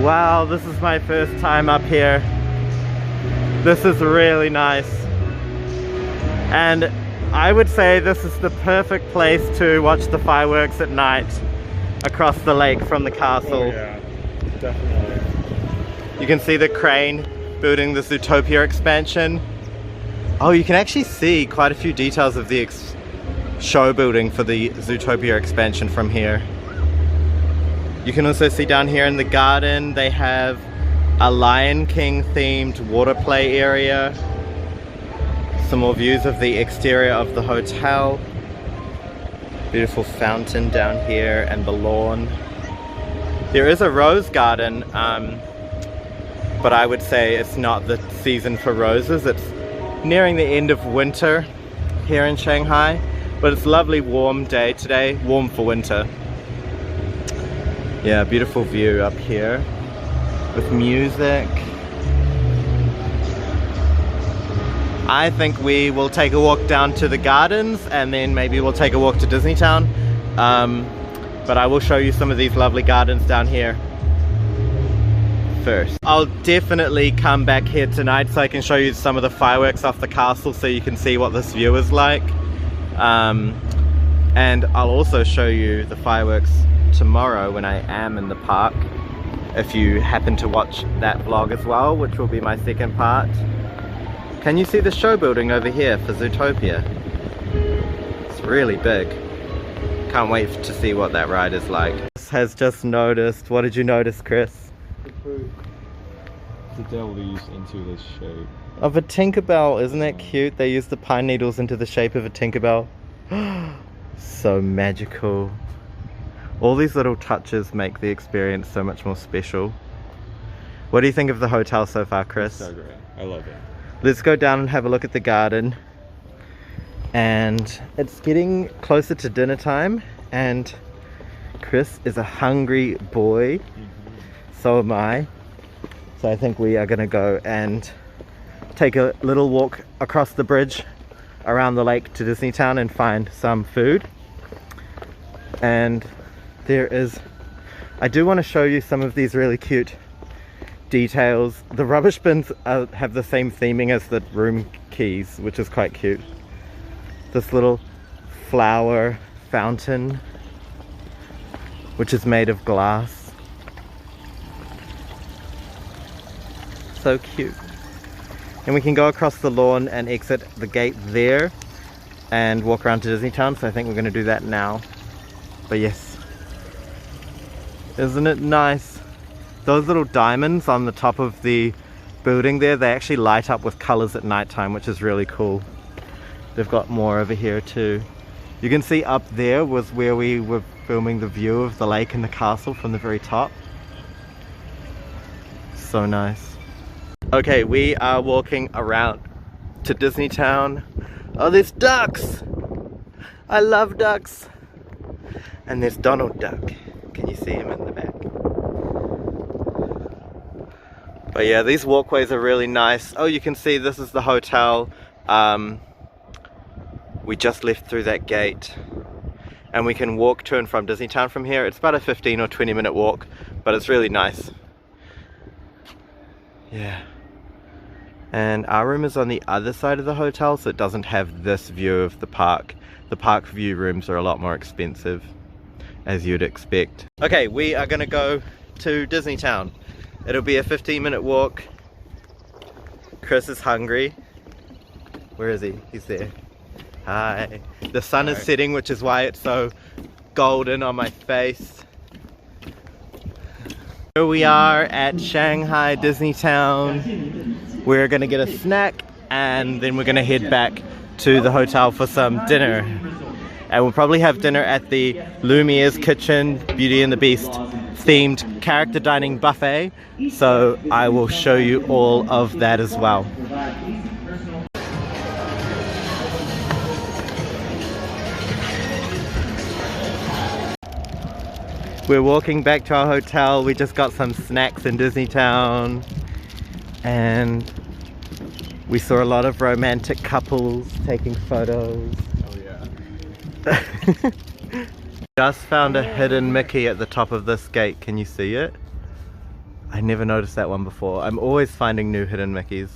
Wow, this is my first time up here. This is really nice. And I would say this is the perfect place to watch the fireworks at night across the lake from the castle. Oh yeah, definitely. You can see the crane building the Zootopia expansion. Oh, you can actually see quite a few details of the show building for the Zootopia expansion from here. You can also see down here in the garden they have a Lion King themed water play area. Some more views of the exterior of the hotel. Beautiful fountain down here and the lawn. There is a rose garden, but I would say it's not the season for roses. It's nearing the end of winter here in Shanghai, but it's a lovely warm day today, warm for winter. Yeah, beautiful view up here with music. I think we will take a walk down to the gardens and then maybe we'll take a walk to Disneytown. But I will show you some of these lovely gardens down here first. I'll definitely come back here tonight so I can show you some of the fireworks off the castle so you can see what this view is like. And I'll also show you the fireworks tomorrow when I am in the park, if you happen to watch that vlog as well, which will be my second part. Can you see the show building over here for Zootopia? It's really big. Can't wait to see what that ride is like. Chris has just noticed. What did you notice, Chris? The Pooh. The devil used into this shape. Of a Tinkerbell, isn't that cute? They used the pine needles into the shape of a Tinkerbell. So magical. All these little touches make the experience so much more special. What do you think of the hotel so far, Chris? So great. I love it. Let's go down and have a look at the garden. And it's getting closer to dinner time and Chris is a hungry boy. So am I. So I think we are gonna go and take a little walk across the bridge around the lake to Disneytown and find some food. And I do want to show you some of these really cute details. The rubbish bins have the same theming as the room keys, which is quite cute. This little flower fountain, which is made of glass. So cute. And we can go across the lawn and exit the gate there and walk around to Disneytown, so I think we're going to do that now. But yes. Isn't it nice? Those little diamonds on the top of the building there, they actually light up with colors at nighttime, which is really cool. They've got more over here too. You can see up there was where we were filming the view of the lake and the castle from the very top. So nice. Okay, we are walking around to Disneytown. Oh, there's ducks! I love ducks! And there's Donald Duck. Can you see him in the back? But yeah, these walkways are really nice. Oh, you can see this is the hotel. We just left through that gate. And we can walk to and from Disneytown from here. It's about a 15 or 20 minute walk, but it's really nice. Yeah. And our room is on the other side of the hotel, so it doesn't have this view of the park. The park view rooms are a lot more expensive, as you'd expect. Okay, we are gonna go to Disneytown. It'll be a 15-minute walk. Chris is hungry. Where is he? He's there. Hi. The sun is setting, which is why it's so golden on my face. Here we are at Shanghai Disneytown. We're gonna get a snack and then we're gonna head back to the hotel for some dinner. And we'll probably have dinner at the Lumiere's Kitchen Beauty and the Beast themed character dining buffet. So I will show you all of that as well. We're walking back to our hotel. We just got some snacks in Disneytown and we saw a lot of romantic couples taking photos. Oh yeah. Just found a hidden Mickey at the top of this gate. Can you see it? I never noticed that one before. I'm always finding new hidden Mickeys.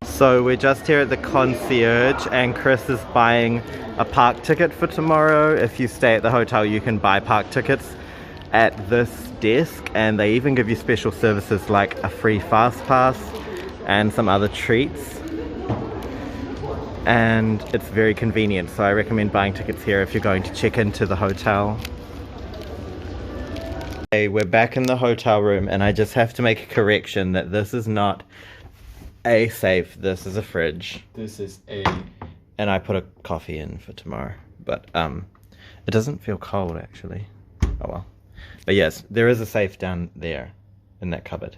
So we're just here at the concierge and Chris is buying a park ticket for tomorrow. If you stay at the hotel, you can buy park tickets at this desk, and they even give you special services like a free fast pass and some other treats. And it's very convenient, so I recommend buying tickets here if you're going to check into the hotel. Okay, we're back in the hotel room, and I just have to make a correction that this is not a safe, this is a fridge. This is a... And I put a coffee in for tomorrow, but it doesn't feel cold actually. Oh well. But yes, there is a safe down there in that cupboard.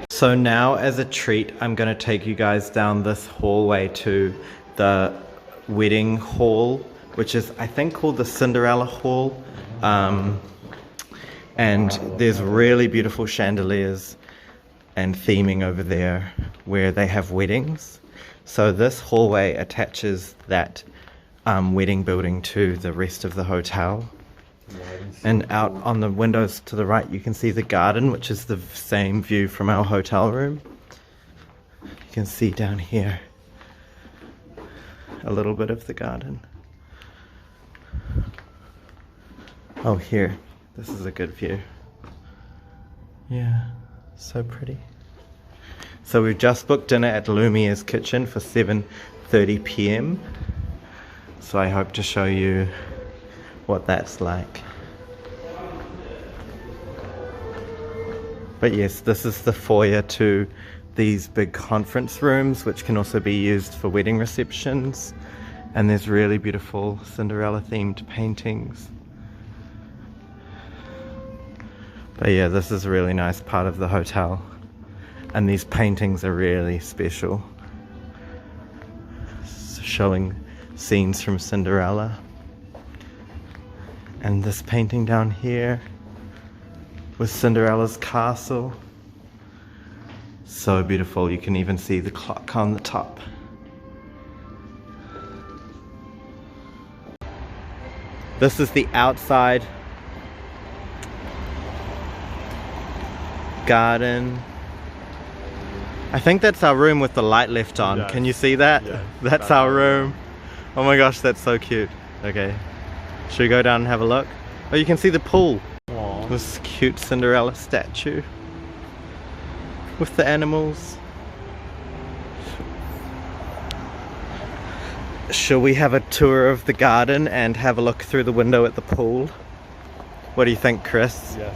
So now as a treat, I'm going to take you guys down this hallway to the wedding hall, which is I think called the Cinderella Hall. And there's really beautiful chandeliers and theming over there where they have weddings. So this hallway attaches that wedding building to the rest of the hotel. And out on the windows to the right you can see the garden, which is the same view from our hotel room. You can see down here a little bit of the garden. Oh, here. This is a good view. Yeah, so pretty. So we've just booked dinner at Lumiere's kitchen for 7:30 p.m. So I hope to show you what that's like. But yes, this is the foyer to these big conference rooms, which can also be used for wedding receptions. And there's really beautiful Cinderella themed paintings. But yeah, this is a really nice part of the hotel. And these paintings are really special. Showing scenes from Cinderella. And this painting down here with Cinderella's castle. So beautiful, you can even see the clock on the top. This is the outside garden. I think that's our room with the light left on. Yes. Can you see that? Yeah, that's our room. Oh my gosh, that's so cute. Okay, should we go down and have a look? Oh, you can see the pool. Aww. This cute Cinderella statue with the animals. Shall we have a tour of the garden and have a look through the window at the pool? What do you think, Chris? Yes.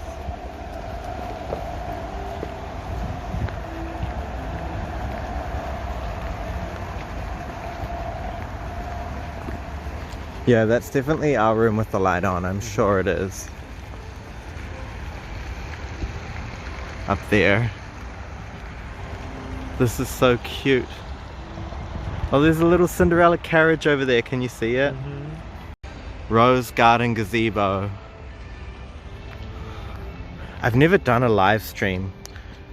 Yeah, that's definitely our room with the light on. I'm sure it is. Up there. This is so cute. Oh, there's a little Cinderella carriage over there. Can you see it? Rose garden gazebo. I've never done a live stream.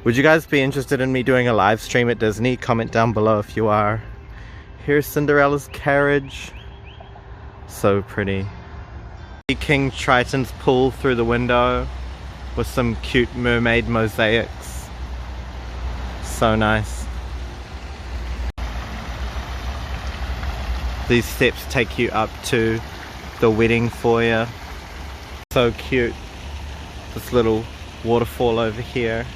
Would you guys be interested in me doing a live stream at Disney? Comment down below if you are. Here's Cinderella's carriage. So pretty. King Triton's pool through the window with some cute mermaid mosaics. So nice. These steps take you up to the wedding foyer. So cute. This little waterfall over here.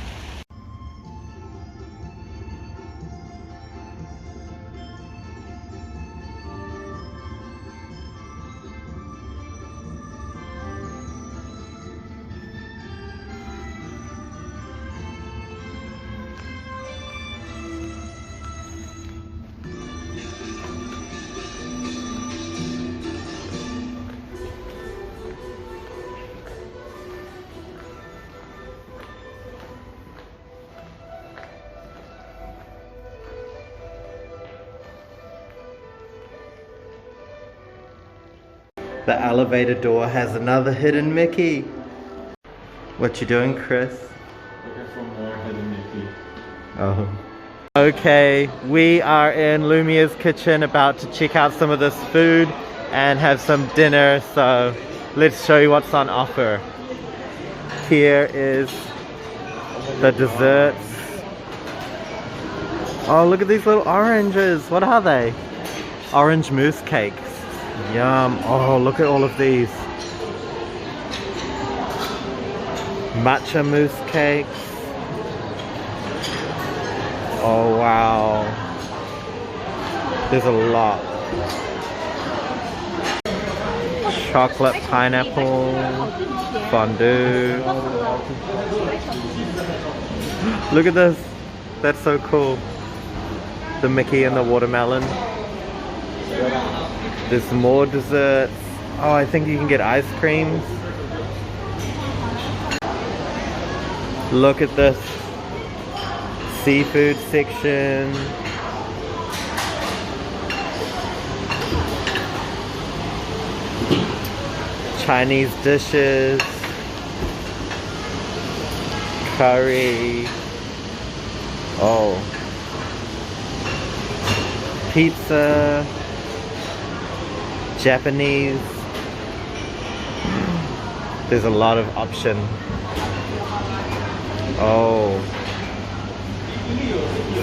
The elevator door has another hidden Mickey. What you doing, Chris? Looking for more hidden Mickey. Oh. Okay, we are in Lumiere's kitchen about to check out some of this food and have some dinner, so let's show you what's on offer. Here is the desserts. Oh, look at these little oranges. What are they? Orange mousse cakes. Yum. Oh, look at all of these. Matcha mousse cakes. Oh wow, there's a lot. Chocolate pineapple fondue. Look at this, that's so cool. The Mickey and the watermelon. There's more desserts. Oh, I think you can get ice creams. Look at this seafood section. Chinese dishes. Curry. Oh. Pizza. Japanese. There's a lot of option. Oh.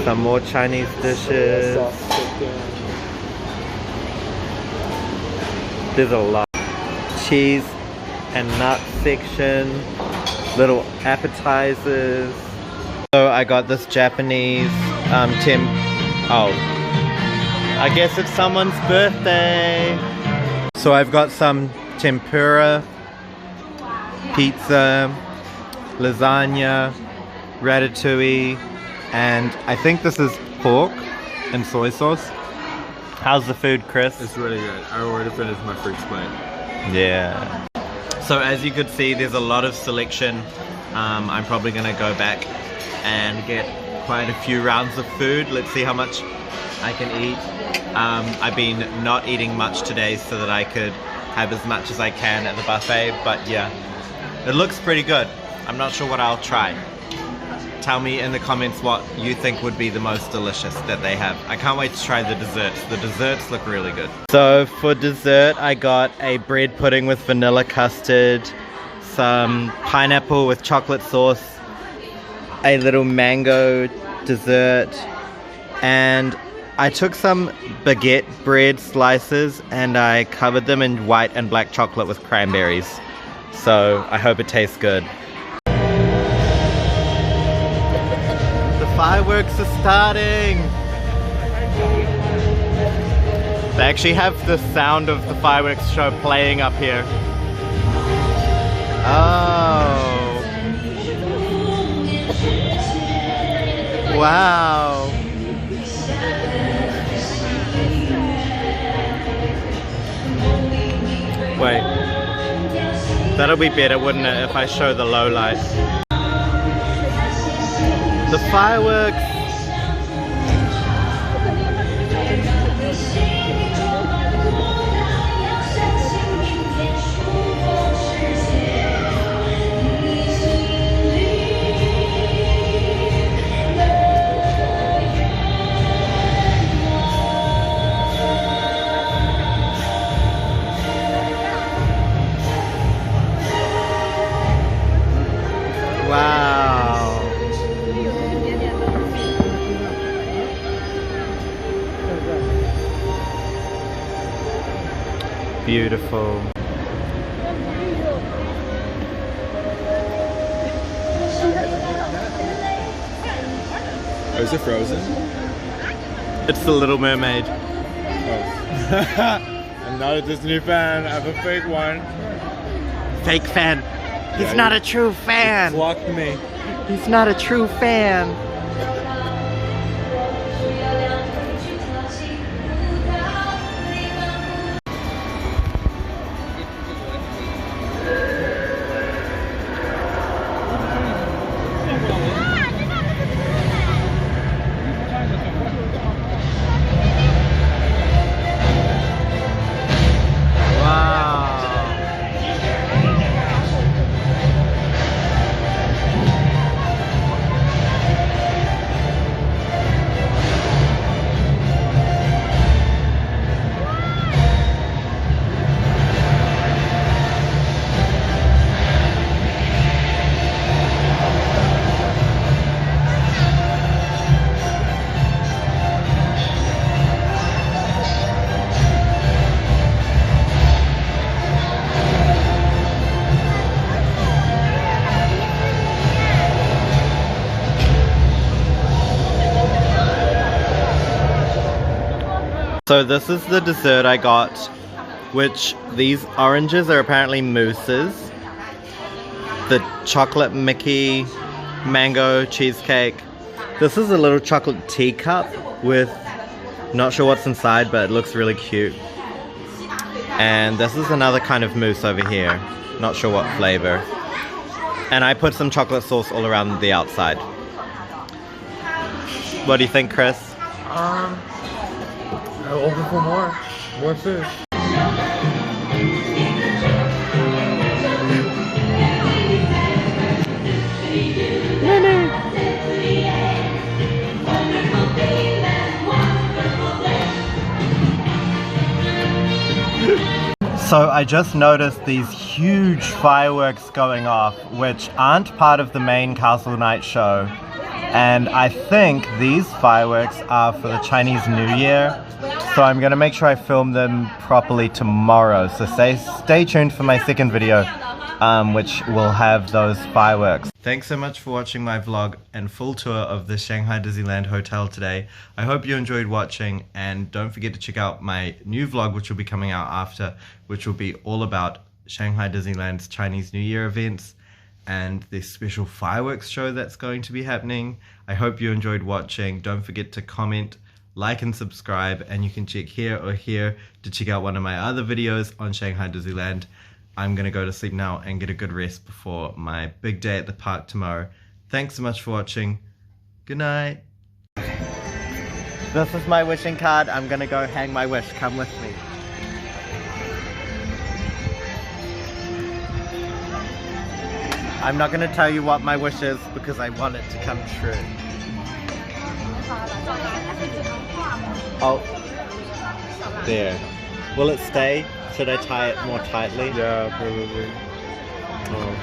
Some more Chinese dishes. There's a lot. Cheese and nut section. Little appetizers. So I got this Japanese oh, I guess it's someone's birthday. So I've got some tempura, pizza, lasagna, ratatouille, and I think this is pork and soy sauce. How's the food, Chris? It's really good. I already finished my first plate. Yeah. So as you could see, there's a lot of selection. I'm probably gonna go back and get quite a few rounds of food. Let's see how much I can eat. I've been not eating much today so that I could have as much as I can at the buffet, but yeah, it looks pretty good. I'm not sure what I'll try. Tell me in the comments what you think would be the most delicious that they have. I can't wait to try the desserts. The desserts look really good. So for dessert, I got a bread pudding with vanilla custard, some pineapple with chocolate sauce, a little mango dessert, and I took some baguette bread slices and I covered them in white and black chocolate with cranberries. So I hope it tastes good. Fireworks are starting! They actually have the sound of the fireworks show playing up here. Oh! Wow! Wait. That'll be better, wouldn't it, if I show the low light? The fireworks! Wow! Beautiful. Oh, is it frozen? It's the Little Mermaid. Oh. I'm not a Disney fan, I'm a fake one. Fake fan. He's Yeah, not a true fan. Blocked me. He's not a true fan. So this is the dessert I got, which these oranges are apparently mousses. The chocolate Mickey mango cheesecake. This is a little chocolate teacup with, not sure what's inside, but it looks really cute. And this is another kind of mousse over here, not sure what flavor. And I put some chocolate sauce all around the outside. What do you think, Chris? I'm open for more food. So I just noticed these huge fireworks going off, which aren't part of the main Castle Night show. And I think these fireworks are for the Chinese New Year. So I'm gonna make sure I film them properly tomorrow. So stay tuned for my second video, which will have those fireworks. Thanks so much for watching my vlog and full tour of the Shanghai Disneyland Hotel today. I hope you enjoyed watching, and don't forget to check out my new vlog, which will be coming out after, which will be all about Shanghai Disneyland's Chinese New Year events and this special fireworks show that's going to be happening. I hope you enjoyed watching. Don't forget to comment, like and subscribe, and you can check here or here to check out one of my other videos on Shanghai Disneyland. I'm gonna go to sleep now and get a good rest before my big day at the park tomorrow. Thanks so much for watching. Good night. This is my wishing card. I'm gonna go hang my wish. Come with me. I'm not gonna tell you what my wish is because I want it to come true. Oh, there. Will it stay? Should I tie it more tightly? Yeah, probably. Oh.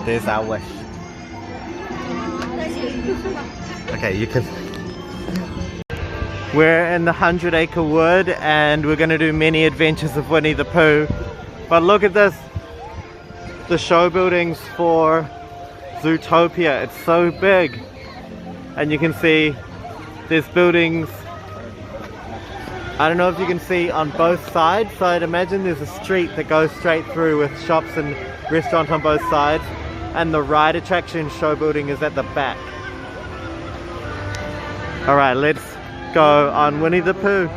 There's our wish. Okay, you can... We're in the 100-acre wood and we're gonna do many adventures of Winnie the Pooh. But look at this! The show buildings for Zootopia. It's so big. And you can see there's buildings, I don't know if you can see, on both sides. So I'd imagine there's a street that goes straight through with shops and restaurants on both sides. And the ride attraction show building is at the back. Alright, let's go on Winnie the Pooh.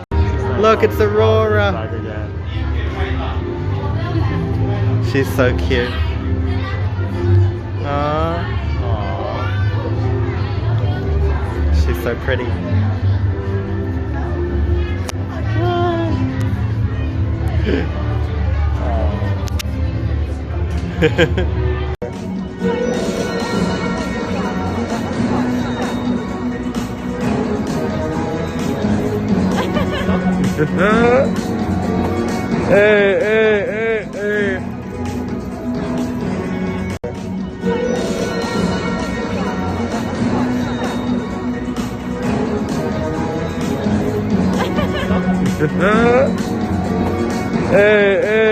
Look, it's Aurora. Back again. She's so cute. Aww. She's so pretty. Hey, hey, hey, hey. Hey, hey.